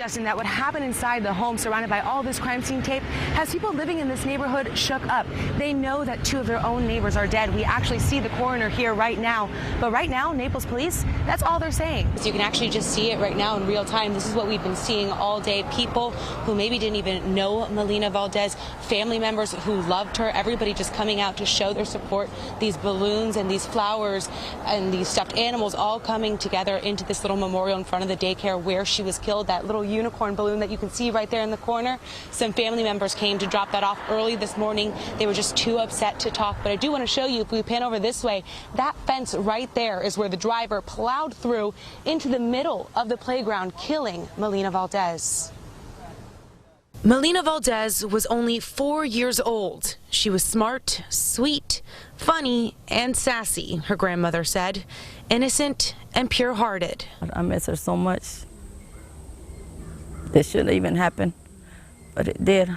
Justin, that what happened inside the home surrounded by all this crime scene tape has people living in this neighborhood shook up. They know that two of their own neighbors are dead. We actually see the coroner here right now. But right now, Naples police, that's all they're saying. So you can actually just see it right now in real time. This is what we've been seeing all day. People who maybe didn't even know Melina Valdez, family members who loved her, everybody just coming out to show their support. These balloons and these flowers and these stuffed animals all coming together into this little memorial in front of the daycare where she was killed. That little unicorn balloon that you can see right there in the corner. Some family members came to drop that off early this morning. They were just too upset to talk. But I do want to show you, if we pan over this way, that fence right there is where the driver plowed through into the middle of the playground, killing Melina Valdez. Melina Valdez was only 4 years old. She was smart, sweet, funny, and sassy, her grandmother said. Innocent and pure-hearted. I miss her so much. This shouldn't even happen, but it did.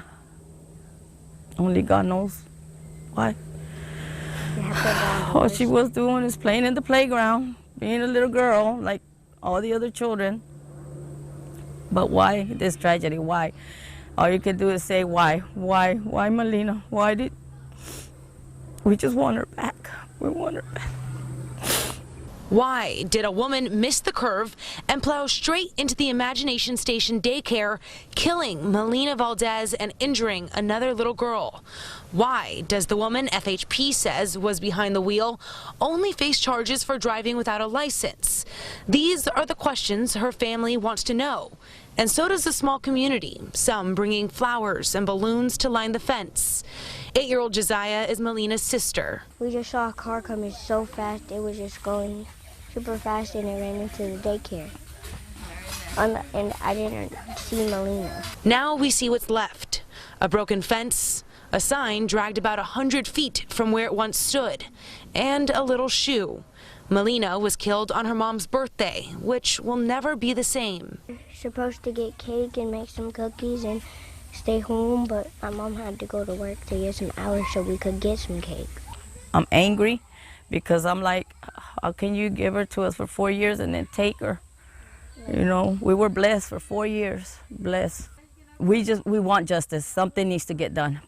Only God knows why. All she was doing is playing in the playground, being a little girl like all the other children. But why this tragedy? Why? All you can do is say, why? Why Melina? Why did... We just want her back. We want her back. Why did a woman miss the curve and plow straight into the Imagination Station daycare, killing Melina Valdez and injuring another little girl? Why does the woman FHP says was behind the wheel only face charges for driving without a license? These are the questions her family wants to know. And so does the small community, some bringing flowers and balloons to line the fence. 8-year-old Josiah is Melina's sister. We just saw a car coming so fast, it was just going super fast and it ran into the daycare. And I didn't see Melina. Now we see what's left. A broken fence, a sign dragged about 100 feet from where it once stood, and a little shoe. Melina was killed on her mom's birthday, which will never be the same. Supposed to get cake and make some cookies and stay home, but my mom had to go to work to get some hours so we could get some cake. I'm angry because I'm like, how can you give her to us for 4 years and then take her? You know, we were blessed for 4 years, blessed. We want justice. Something needs to get done.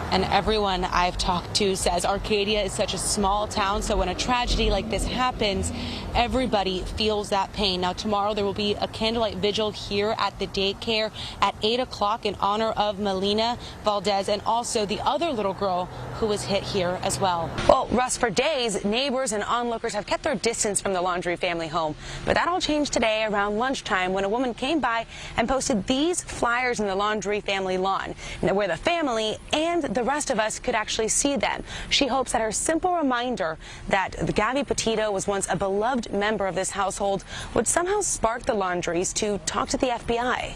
And everyone I've talked to says Arcadia is such a small town, so when a tragedy like this happens, everybody feels that pain. Now, tomorrow there will be a candlelight vigil here at the daycare at 8 o'clock in honor of Melina Valdez and also the other little girl who was hit here as well. Well, Russ, for days, neighbors and onlookers have kept their distance from the Laundrie family home. But that all changed today around lunchtime when a woman came by and posted these flyers in the Laundrie family lawn, where the family and the rest of us could actually see them. She hopes that her simple reminder that Gabby Petito was once a beloved member of this household would somehow spark the Laundries to talk to the FBI.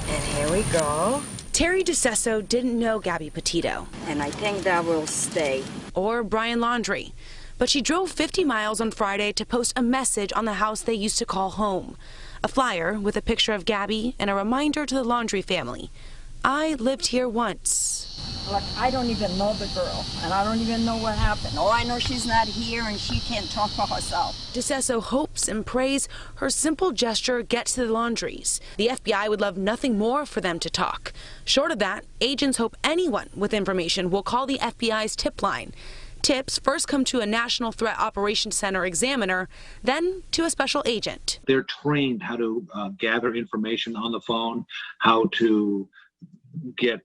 And here we go. Terry DeCesso didn't know Gabby Petito. And I think that will stay. Or Brian Laundrie. But she drove 50 miles on Friday to post a message on the house they used to call home. A flyer with a picture of Gabby and a reminder to the Laundrie family. I lived here once. Look, I don't even know the girl, and I don't even know what happened. All I know, she's not here, and she can't talk for herself. DeCesso hopes and prays her simple gesture gets to the Laundries. The FBI would love nothing more for them to talk. Short of that, agents hope anyone with information will call the FBI's tip line. Tips first come to a National Threat Operations Center examiner, then to a special agent. They're trained how to gather information on the phone, how to get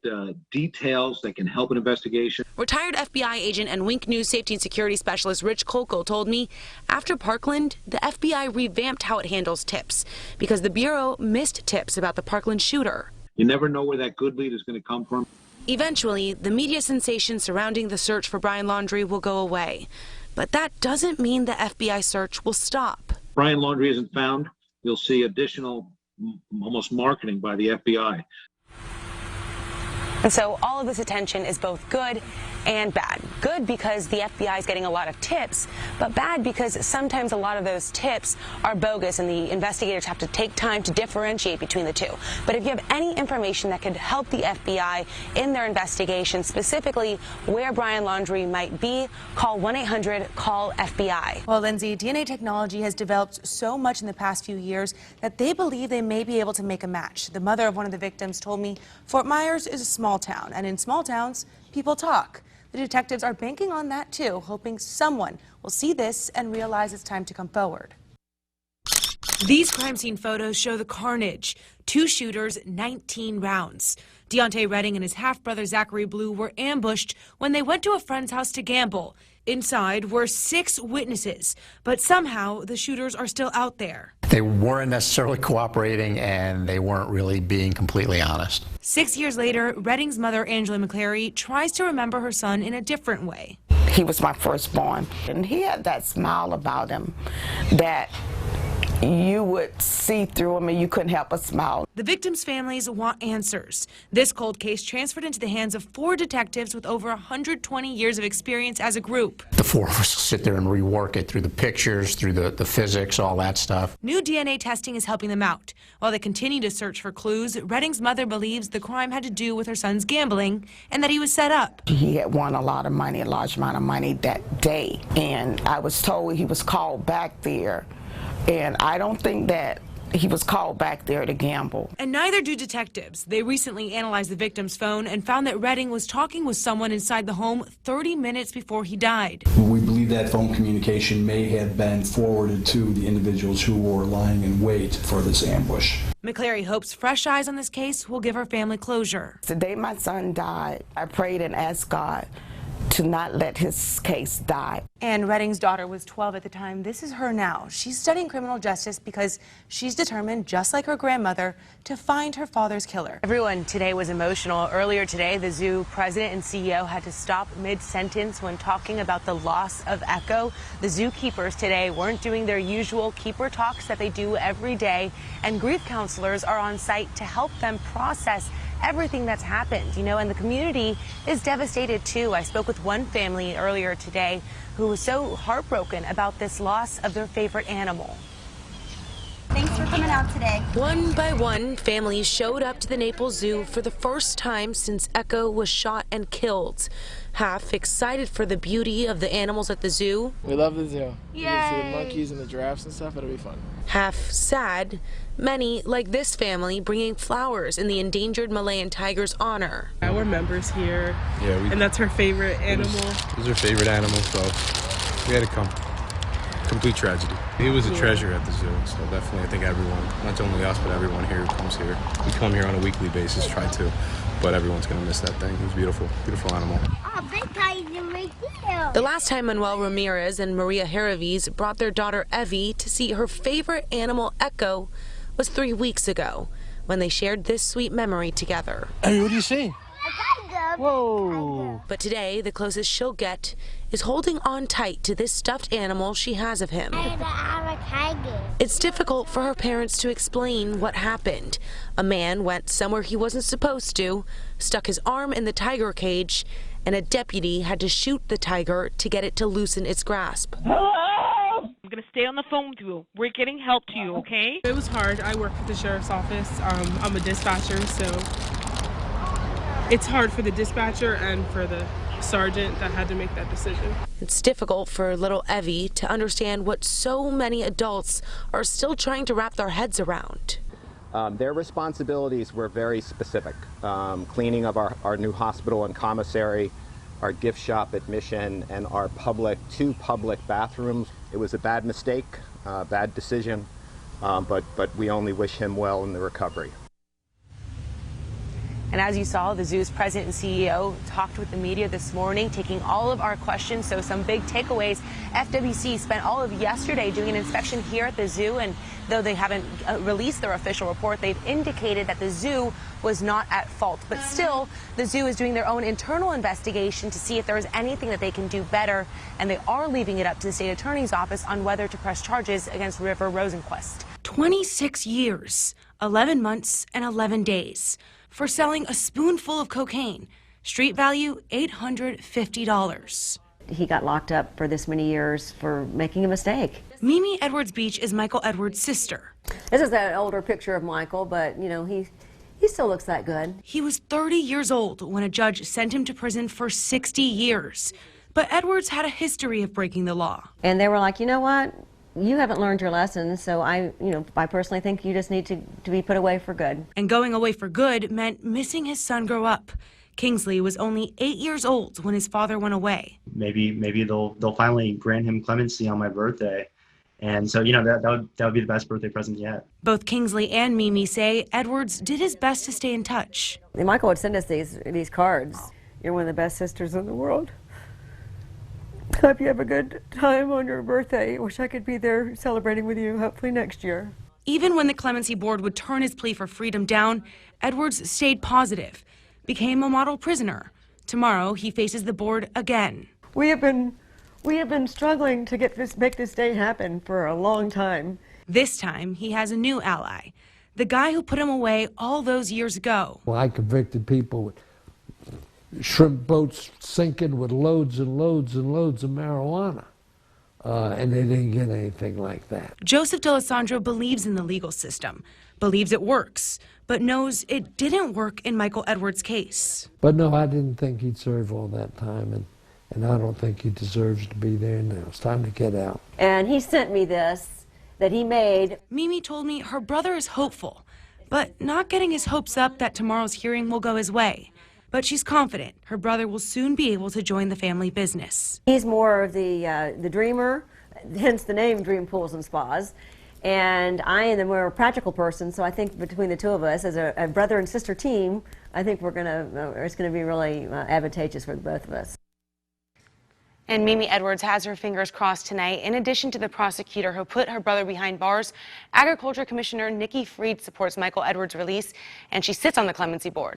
details that can help an investigation. Retired FBI agent and Wink News safety and security specialist Rich Kolko told me after Parkland, the FBI revamped how it handles tips because the Bureau missed tips about the Parkland shooter. You never know where that good lead is going to come from. Eventually, the media sensation surrounding the search for Brian Laundrie will go away. But that doesn't mean the FBI search will stop. Brian Laundrie isn't found. You'll see additional, almost marketing by the FBI. And so all of this attention is both good and bad. Good because the FBI is getting a lot of tips, but bad because sometimes a lot of those tips are bogus and the investigators have to take time to differentiate between the two. But if you have any information that could help the FBI in their investigation, specifically where Brian Laundrie might be, call 1-800-CALL-FBI. Well, Lindsay, DNA technology has developed so much in the past few years that they believe they may be able to make a match. The mother of one of the victims told me Fort Myers is a small town, and in small towns, people talk. The detectives are banking on that too, hoping someone will see this and realize it's time to come forward. These crime scene photos show the carnage. 2 shooters, 19 rounds. Deontay Redding and his half-brother Zachary Blue were ambushed when they went to a friend's house to gamble. Inside were 6 witnesses, but somehow the shooters are still out there. They weren't necessarily cooperating, and they weren't really being completely honest. 6 years later, Redding's mother, Angela McClary, tries to remember her son in a different way. He was my firstborn, and he had that smile about him that you would see through him and you couldn't help but smile. The victims' families want answers. This cold case transferred into the hands of 4 detectives with over 120 years of experience as a group. The 4 of us sit there and rework it through the pictures, through the physics, all that stuff. New DNA testing is helping them out. While they continue to search for clues, Redding's mother believes the crime had to do with her son's gambling and that he was set up. He had won a lot of money, a large amount of money that day, and I was told he was called back there. And I don't think that he was called back there to gamble. And neither do detectives. They recently analyzed the victim's phone and found that Redding was talking with someone inside the home 30 minutes before he died. We believe that phone communication may have been forwarded to the individuals who were lying in wait for this ambush. McClary hopes fresh eyes on this case will give her family closure. The day my son died, I prayed and asked God to not let his case die. And Redding's daughter was 12 at the time. This is her now. She's studying criminal justice because she's determined, just like her grandmother, to find her father's killer. Everyone today was emotional. Earlier today, the zoo president and CEO had to stop mid-sentence when talking about the loss of Echo. The zookeepers today weren't doing their usual keeper talks that they do every day, and grief counselors are on site to help them process everything that's happened, and the community is devastated too. I spoke with one family earlier today who was so heartbroken about this loss of their favorite animal. Thanks for coming out today. One by one, families showed up to the Naples Zoo for the first time since Echo was shot and killed. Half excited for the beauty of the animals at the zoo. We love the zoo. Yay. You can see the monkeys and the giraffes and stuff. It'll be fun. Half sad. Many, like this family, bringing flowers in the endangered Malayan tiger's honor. We're members here, and that's her favorite animal. It was her favorite animal, so we had to come. Complete tragedy. He was a treasure at the zoo, so definitely I think everyone, not only us, but everyone here who comes here. We come here on a weekly basis, try to, but everyone's going to miss that thing. He was beautiful, beautiful animal. Oh, big tiger right there. The last time Manuel Ramirez and Maria Haraviz brought their daughter Evie to see her favorite animal, Echo, was 3 weeks ago, when they shared this sweet memory together. Hey, what do you see? Whoa. But today, the closest she'll get is holding on tight to this stuffed animal she has of him. It's difficult for her parents to explain what happened. A man went somewhere he wasn't supposed to, stuck his arm in the tiger cage, and a deputy had to shoot the tiger to get it to loosen its grasp. I'm going to stay on the phone with you. We're getting help to you, okay? It was hard. I work for the sheriff's office. I'm a dispatcher, so it's hard for the dispatcher and for the sergeant that had to make that decision. It's difficult for little Evie to understand what so many adults are still trying to wrap their heads around. Their responsibilities were very specific. Cleaning of our new hospital and commissary, our gift shop admission, and our two public bathrooms. It was a bad mistake, bad decision, but we only wish him well in the recovery. And as you saw, the zoo's president and CEO talked with the media this morning, taking all of our questions. So some big takeaways. FWC spent all of yesterday doing an inspection here at the zoo, and though they haven't released their official report, they've indicated that the zoo was not at fault. But still, the zoo is doing their own internal investigation to see if there is anything that they can do better, and they are leaving it up to the state attorney's office on whether to press charges against River Rosenquist. 26 years, 11 months, and 11 days for selling a spoonful of cocaine. Street value $850. He got locked up for this many years for making a mistake. Mimi Edwards Beach is Michael Edwards' sister. This is an older picture of Michael, but you know, he still looks that good. He was 30 years old when a judge sent him to prison for 60 years. But Edwards had a history of breaking the law. And they were like, you know what? You haven't learned your lesson, so I personally think you just need to be put away for good. And going away for good meant missing his son grow up. Kingsley was only 8 years old when his father went away. Maybe they'll finally grant him clemency on my birthday. And so, that would be the best birthday present yet. Both Kingsley and Mimi say Edwards did his best to stay in touch. Michael would send us these cards. You're one of the best sisters in the world. Hope you have a good time on your birthday. Wish I could be there celebrating with you, hopefully next year. Even when the clemency board would turn his plea for freedom down, Edwards stayed positive, became a model prisoner. Tomorrow, he faces the board again. We have been struggling to make this day happen for a long time. This time, he has a new ally, the guy who put him away all those years ago. Well, I convicted people with shrimp boats sinking with loads and loads and loads of marijuana, and they didn't get anything like that. Joseph D'Alessandro believes in the legal system, believes it works, but knows it didn't work in Michael Edwards' case. But no, I didn't think he'd serve all that time, and I don't think he deserves to be there now. It's time to get out. And he sent me this that he made. Mimi told me her brother is hopeful, but not getting his hopes up that tomorrow's hearing will go his way. But she's confident her brother will soon be able to join the family business. He's more of the dreamer, hence the name Dream Pools and Spas. And I am the more practical person, so I think between the two of us, as a brother and sister team, I think it's gonna be really advantageous for both of us. And Mimi Edwards has her fingers crossed tonight. In addition to the prosecutor who put her brother behind bars, Agriculture Commissioner Nikki Fried supports Michael Edwards' release, and she sits on the clemency board.